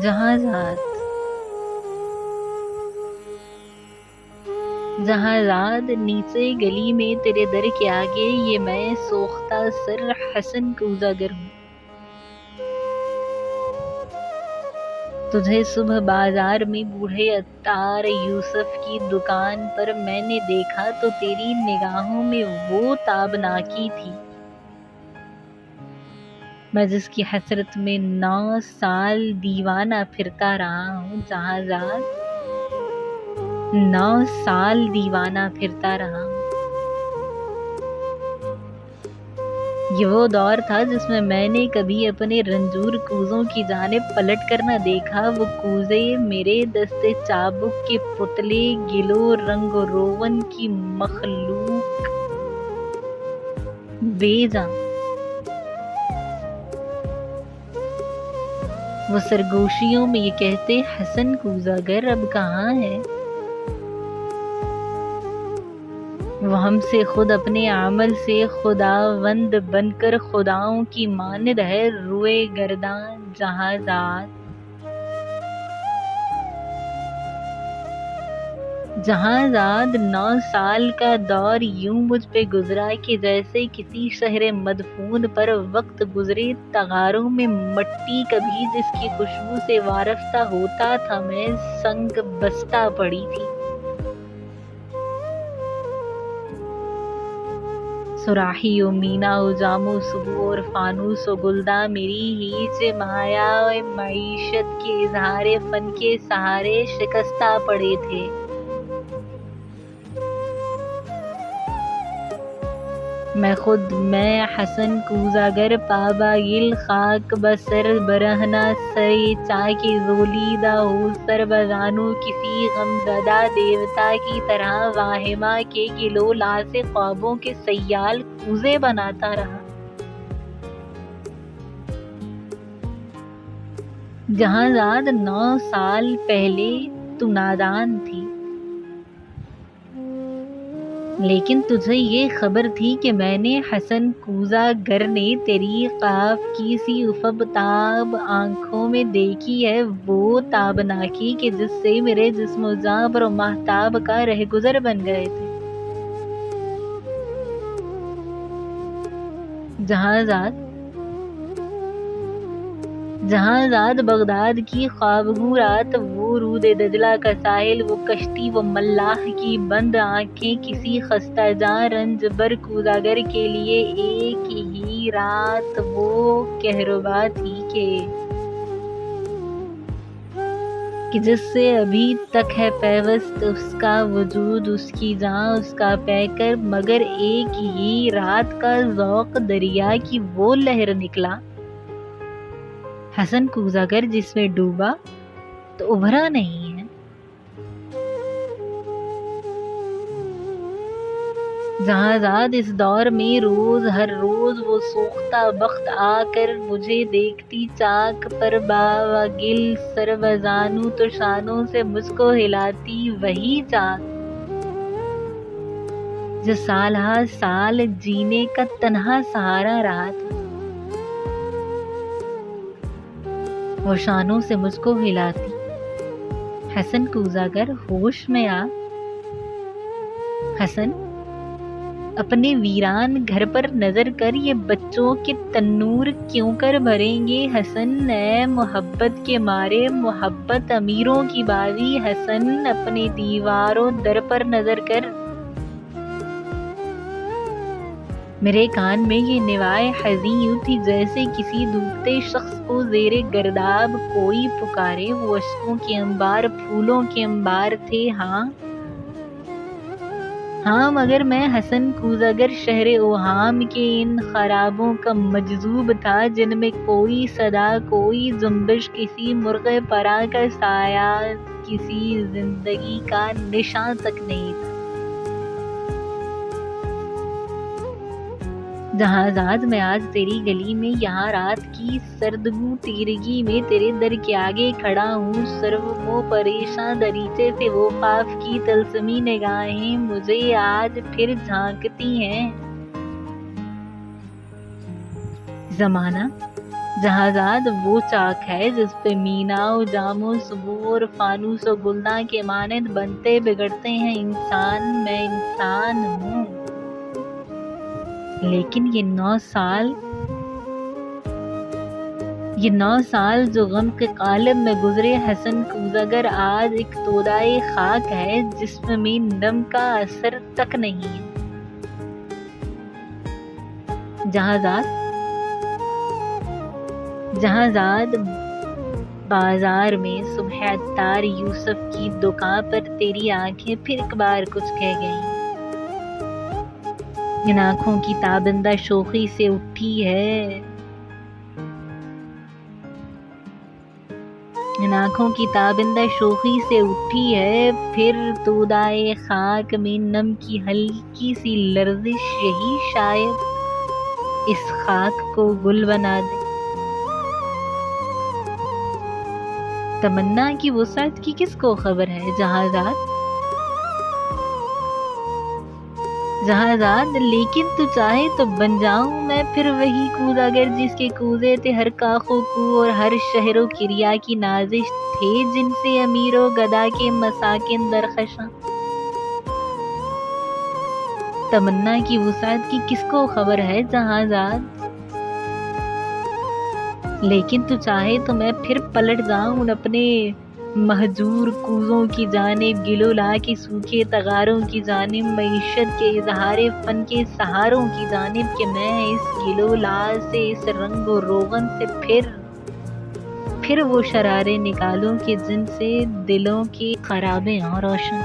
جہاں ذات جہاں رات نیچے گلی میں تیرے در کے آگے، یہ میں سوختہ سر حسن کو اجاگر ہوں. تجھے صبح بازار میں بوڑھے عطار یوسف کی دکان پر میں نے دیکھا تو تیری نگاہوں میں وہ تابناکی تھی، میں جس کی حسرت میں 9 سال دیوانہ پھرتا رہا ہوں. جہاں رات 9 سال دیوانہ پھرتا رہا ہوں. یہ وہ دور تھا جس میں نے کبھی اپنے رنجور کوزوں کی جانب پلٹ کر نہ دیکھا. وہ کوزے میرے دست چابک کے پتلے گلو رنگ و روغن کی مخلوق بے جاں. وہ سرگوشیوں میں یہ کہتے حسن کوزاگر اب کہاں ہے. وہ ہم سے خود اپنے عمل سے خداوند بن کر خداؤں کی مانند ہے روئے گرداں. جہاں ذات 9 سال کا دور یوں مجھ پہ گزرا کہ جیسے کسی شہر مدفون پر وقت گزرے. تغاروں میں مٹی کبھی جس کی خوشبو سے وارفتہ ہوتا تھا میں سنگ بستہ پڑی تھی. سراحی و مینا و جام و صبح اور فانوس و گلداں میری ہیچ مایا معیشت کے اظہار فن کے سہارے شکستہ پڑے تھے. میں حسن کوزاگر پاباگل خاک بسر برہنہ سرے چاک زولیدہ ہو سر بزانو کسی غمزدہ دیوتا کی طرح واہمہ کے گلو لاس خوابوں کے سیال کوزے بناتا رہا. جہاں ذات 9 سال پہلے تو نادان تھی، لیکن تجھے یہ خبر تھی کہ میں نے حسن کوزاگر نے تیری قاف کی سی افب تاب آنکھوں میں دیکھی ہے وہ تابناکی کہ جس سے میرے جسم و جاں پر ماہتاب کا رہگزر بن گئے تھے. جہاں ذات بغداد کی خوابگوں رات، وہ رود دجلہ کا ساحل، وہ کشتی، وہ ملاح کی بند آنکھیں، کسی خستہ جاں رنج بر کوزاگر کے لیے ایک ہی رات وہ کہربا تھی کہ جس سے ابھی تک ہے پیوست اس کا وجود، اس کی جاں، اس کا پیکر. مگر ایک ہی رات کا ذوق دریا کی وہ لہر نکلا حسن کوزاگر جس میں ڈوبا تو ابھرا نہیں ہے. جہاں ذات اس دور میں ہر روز وہ سوختہ بخت آ کر مجھے دیکھتی چاک پر باوگل سر بزانو تو شانوں سے مجھ کو ہلاتی وہی چاک جو سال ہا سال جینے کا تنہا سہارا رہا تھا. وہ شانوں سے مجھ کو ہلاتی. حسن کوزاگر ہوش میں آ. حسن اپنے ویران گھر پر نظر کر، یہ بچوں کے تنور کیوں کر بھریں گے. حسن اے محبت کے مارے محبت امیروں کی بازی. حسن اپنے دیواروں در پر نظر کر. میرے کان میں یہ نوائے حزیں یوں تھی جیسے کسی ڈوبتے شخص کو زیر گرداب کوئی پکارے. وہ اشکوں کے انبار پھولوں کے انبار تھے. ہاں مگر میں حسن کوزاگر شہر اوہام کے ان خرابوں کا مجذوب تھا جن میں کوئی صدا، کوئی جنبش، کسی مرغ پرا کا سایہ، کسی زندگی کا نشاں تک نہیں تھا. جہاں ذات میں آج تیری گلی میں یہاں رات کی سردگو تیرگی میں تیرے در کے آگے کھڑا ہوں. سرو پریشاں دریچے سے وہ قاف کی طلسمی نگاہیں مجھے آج پھر جھانکتی ہیں. زمانہ جہازاد وہ چاک ہے جس پہ مینا و جام و سبور فانوس و گلداں کے مانند بنتے بگڑتے ہیں انسان. میں انسان ہوں، لیکن یہ 9 سال جو غم کے قالب میں گزرے حسن کوزگر آج ایک تودائے خاک ہے جس میں نم کا اثر تک نہیں ہے. جہازاد بازار میں صبح عطار یوسف کی دکان پر تیری آنکھیں پھر ایک بار کچھ کہہ گئیں. ان آنکھوں کی تابندہ شوخی سے اٹھی ہے پھر تودائے خاک میں نم کی ہلکی سی لرزش، یہی شاید اس خاک کو گل بنا دے. تمنا کی وسعت کی کس کو خبر ہے جہازاد، لیکن تو چاہے تو بن جاؤں میں پھر وہی کوزاگر جس کے کوزے تھے ہر کاخ و کو اور ہر شہر و کریا کی نازش تھے جن سے امیر و گدا کے مساکن درخشاں. تمنا کی وسعت کی کس کو خبر ہے جہازاد، لیکن تو چاہے تو میں پھر پلٹ جاؤں ان اپنے مہجور کوزوں کی جانب، گل و لا کے سوکھے تغاروں کی جانب، معیشت کے اظہار فن کے سہاروں کی جانب، کہ میں اس گل و لا سے، اس رنگ و روغن سے پھر وہ شرارے نکالوں کہ جن سے دلوں کے خرابے ہوں روشن.